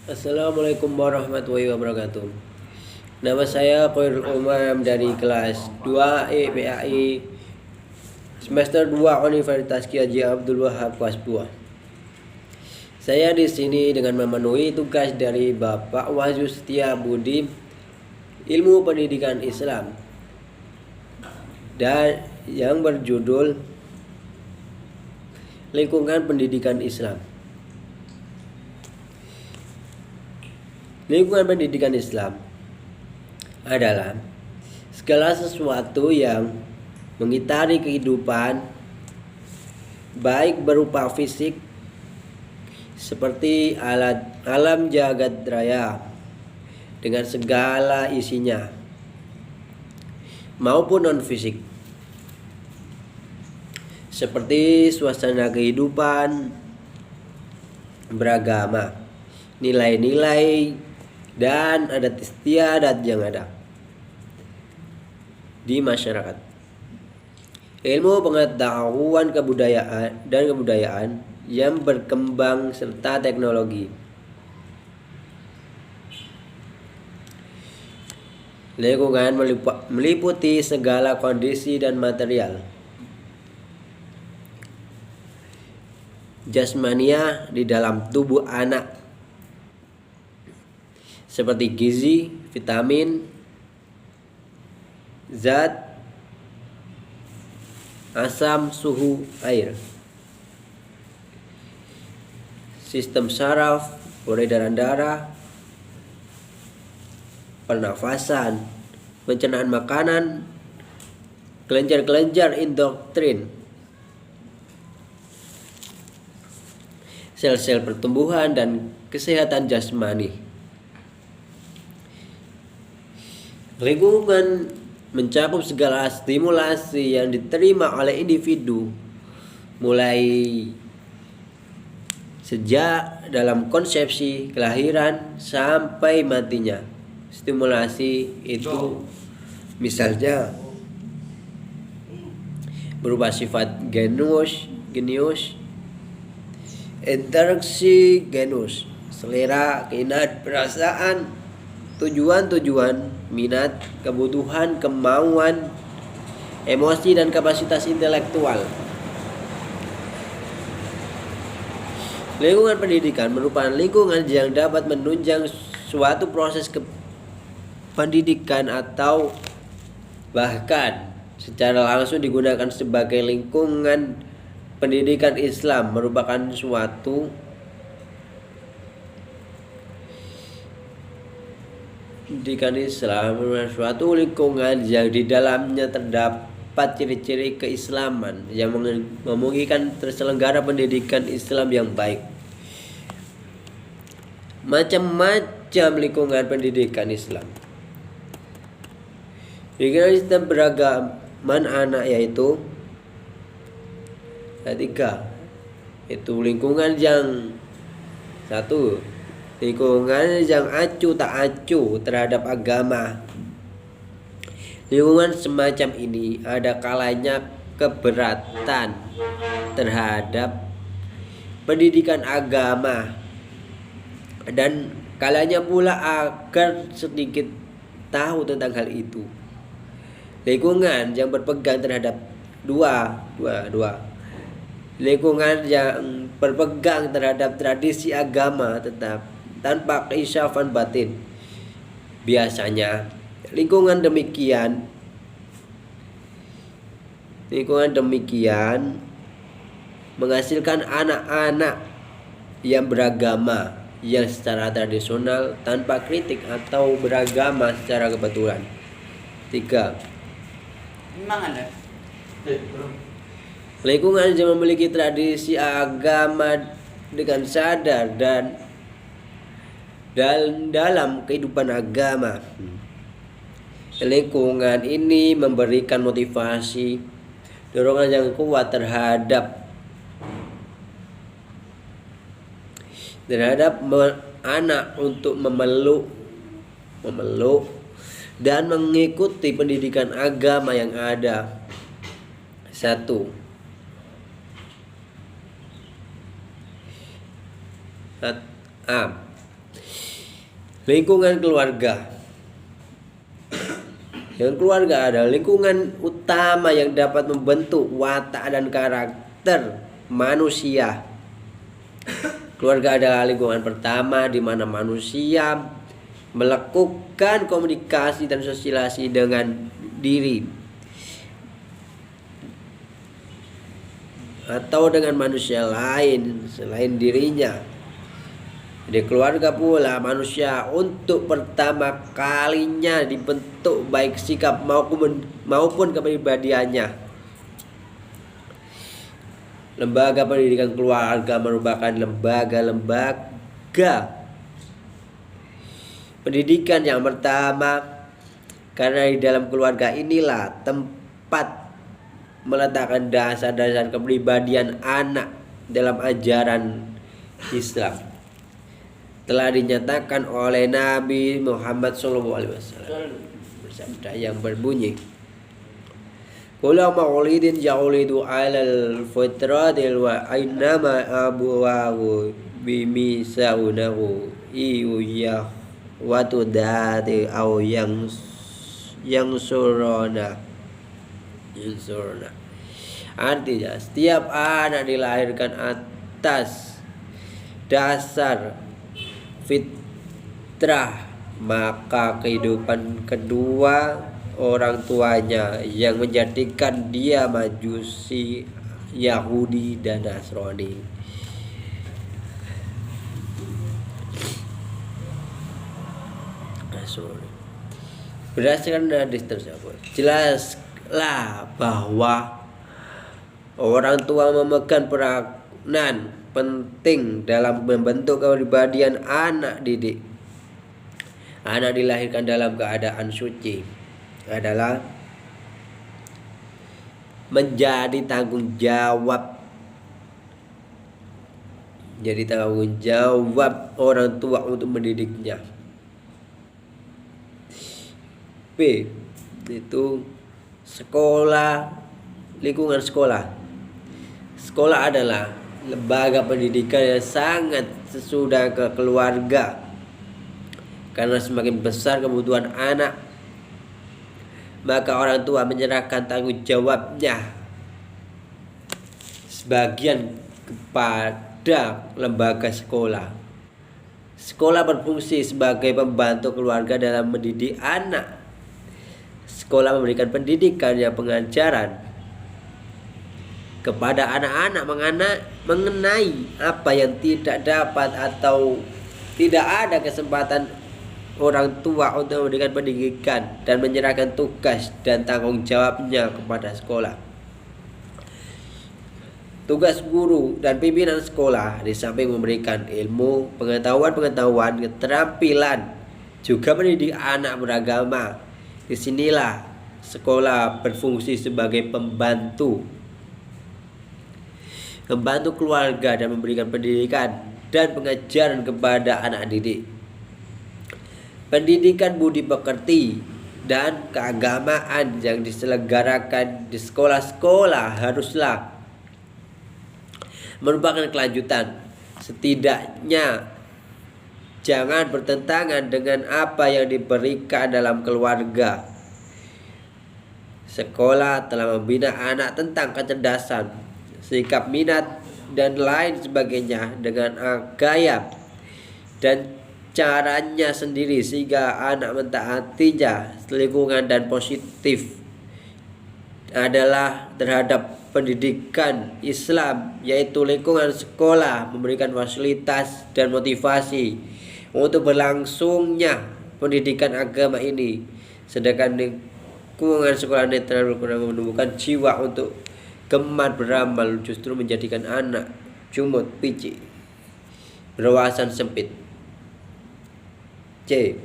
Assalamualaikum warahmatullahi wabarakatuh. Nama saya Khairul Umam dari kelas 2 PAI semester 2 Universitas Ki Haji Abdul Wahab kelas 2. Saya di sini dengan memenuhi tugas dari Bapak Wahyu Setia Budi, Ilmu Pendidikan Islam, dan yang berjudul Lingkungan Pendidikan Islam. Lingkungan pendidikan Islam adalah segala sesuatu yang mengitari kehidupan, baik berupa fisik seperti alam jagat raya dengan segala isinya, maupun non fisik seperti suasana kehidupan beragama, nilai-nilai dan adat istiadat yang ada di masyarakat. Ilmu pengetahuan kebudayaan yang berkembang serta teknologi. Lingkungan meliputi segala kondisi dan material jasmania di dalam tubuh anak, seperti gizi, vitamin, zat, asam, suhu, air, sistem saraf, peredaran darah, pernafasan, pencernaan makanan, kelenjar-kelenjar endokrin, sel-sel pertumbuhan, dan kesehatan jasmani. Lingkungan mencakup segala stimulasi yang diterima oleh individu, mulai sejak dalam konsepsi, kelahiran, sampai matinya. Stimulasi itu misalnya berupa sifat genus, interaksi genus, selera, keinginan, perasaan, tujuan, minat, kebutuhan, kemauan, emosi, dan kapasitas intelektual. Lingkungan pendidikan merupakan lingkungan yang dapat menunjang suatu proses pendidikan atau bahkan secara langsung digunakan sebagai lingkungan pendidikan. Islam merupakan suatu pendidikan Islam merupakan suatu lingkungan yang di dalamnya terdapat ciri-ciri keislaman yang memungkinkan terselenggara pendidikan Islam yang baik. Macam-macam lingkungan pendidikan Islam. Lingkungan Islam beragaman anak yaitu ada 3, yaitu lingkungan yang satu, lingkungan yang acuh tak acuh terhadap agama. Lingkungan semacam ini ada kalanya keberatan terhadap pendidikan agama, dan kalanya pula agar sedikit tahu tentang hal itu. Lingkungan yang berpegang terhadap dua lingkungan yang berpegang terhadap tradisi agama tetap tanpa keisyafan batin. Biasanya lingkungan demikian menghasilkan anak-anak yang beragama yang secara tradisional tanpa kritik atau beragama secara kebetulan. 3. Lingkungan yang memiliki tradisi agama dengan sadar dan dalam kehidupan agama. Lingkungan ini memberikan motivasi, dorongan yang kuat terhadap anak untuk memeluk dan mengikuti pendidikan agama yang ada. 1. A. Lingkungan keluarga. Yang keluarga adalah lingkungan utama yang dapat membentuk watak dan karakter manusia. Keluarga adalah lingkungan pertama di mana manusia melakukan komunikasi dan sosialisasi dengan diri atau dengan manusia lain selain dirinya. Di keluarga pula manusia untuk pertama kalinya dibentuk baik sikap maupun kepribadiannya. Lembaga pendidikan keluarga merupakan lembaga pendidikan yang pertama, karena di dalam keluarga inilah tempat meletakkan dasar-dasar kepribadian anak dalam ajaran Islam. Telah dinyatakan oleh Nabi Muhammad SAW bersabda yang berbunyi, "Kullu maulidin yaulidu 'alal fitratil wa innama abuwahu bimisaunahu iyah wa tudati au yang surona." Artinya setiap anak dilahirkan atas dasar fitrah, maka kehidupan kedua orang tuanya yang menjadikan dia Majusi, Yahudi, dan Nasrani. Berdasarkan hadis tersebut, jelaslah bahwa orang tua memegang peranan penting dalam membentuk kepribadian anak didik. Anak dilahirkan dalam keadaan suci adalah menjadi tanggung jawab orang tua untuk mendidiknya. B. Itu sekolah, lingkungan sekolah. Sekolah adalah lembaga pendidikan yang sangat sesudah ke keluarga, karena semakin besar kebutuhan anak, maka orang tua menyerahkan tanggung jawabnya sebagian kepada lembaga sekolah. Sekolah berfungsi sebagai pembantu keluarga dalam mendidik anak. Sekolah memberikan pendidikan yang pengajaran kepada anak-anak mengenai apa yang tidak dapat atau tidak ada kesempatan orang tua untuk memberikan pendidikan dan menyerahkan tugas dan tanggung jawabnya kepada sekolah. Tugas guru dan pimpinan sekolah di samping memberikan ilmu, pengetahuan, keterampilan, juga mendidik anak beragama. Disinilah sekolah berfungsi sebagai pembantu keluarga dan memberikan pendidikan dan pengajaran kepada anak didik. Pendidikan budi pekerti dan keagamaan yang diselenggarakan di sekolah-sekolah haruslah merupakan kelanjutan. Setidaknya jangan bertentangan dengan apa yang diberikan dalam keluarga. Sekolah telah membina anak tentang kecerdasan, sikap minat, dan lain sebagainya dengan gaya dan caranya sendiri, sehingga anak mentaatinya. Lingkungan dan positif adalah terhadap pendidikan Islam, yaitu lingkungan sekolah memberikan fasilitas dan motivasi untuk berlangsungnya pendidikan agama ini, sedangkan lingkungan sekolah netral menumbuhkan jiwa untuk gemar beramal, justru menjadikan anak jumut, picik, berwawasan sempit. C.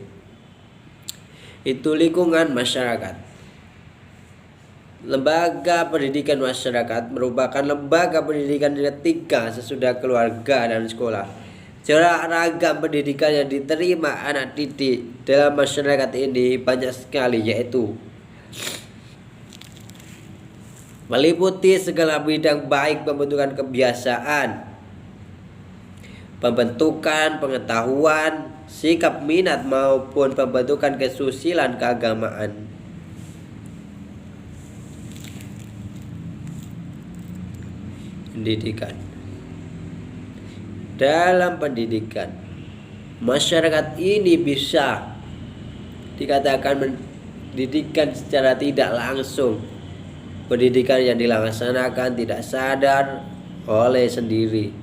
Itu lingkungan masyarakat. Lembaga pendidikan masyarakat merupakan lembaga pendidikan ketiga sesudah keluarga dan sekolah. Cara ragam pendidikan yang diterima anak didik dalam masyarakat ini banyak sekali, yaitu meliputi segala bidang, baik pembentukan kebiasaan, pembentukan pengetahuan, sikap minat maupun pembentukan kesusilaan keagamaan. Pendidikan. Dalam pendidikan, masyarakat ini bisa dikatakan pendidikan secara tidak langsung. Pendidikan yang dilaksanakan tidak sadar oleh sendiri,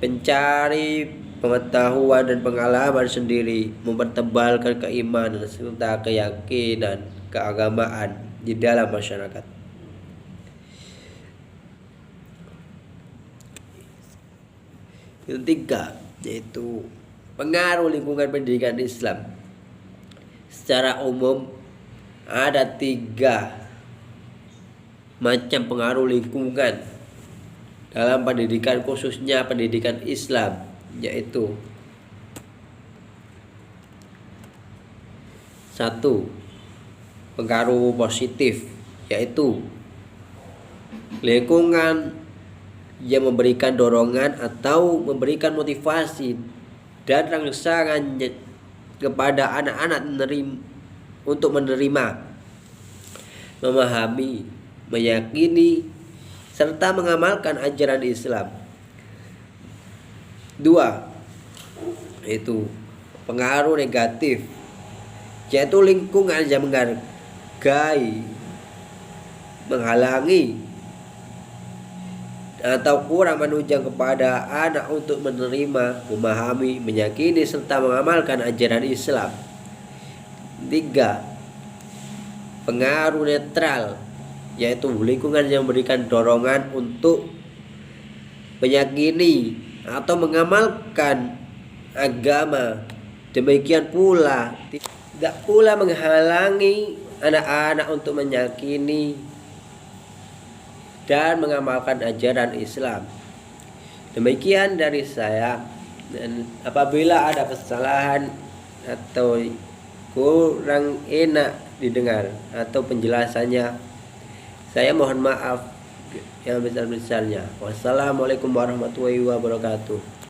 mencari pengetahuan dan pengalaman sendiri, mempertebalkan keimanan serta keyakinan keagamaan di dalam masyarakat. Yang ketiga, yaitu pengaruh lingkungan pendidikan Islam. Secara umum ada 3 macam pengaruh lingkungan dalam pendidikan, khususnya pendidikan Islam, yaitu 1. Pengaruh positif, yaitu lingkungan yang memberikan dorongan atau memberikan motivasi dan rangsangan kepada anak-anak untuk menerima, memahami, meyakini, serta mengamalkan ajaran Islam. 2. Itu pengaruh negatif, yaitu lingkungan yang menghargai, menghalangi, atau kurang menunjang kepada anak untuk menerima, memahami, meyakini, serta mengamalkan ajaran Islam. 3. Pengaruh netral, yaitu lingkungan yang memberikan dorongan untuk meyakini atau mengamalkan agama. Demikian pula tidak pula menghalangi anak-anak untuk meyakini dan mengamalkan ajaran Islam. Demikian dari saya, dan apabila ada kesalahan atau kurang enak didengar atau penjelasannya, saya mohon maaf yang besar-besarnya. Wassalamualaikum warahmatullahi wabarakatuh.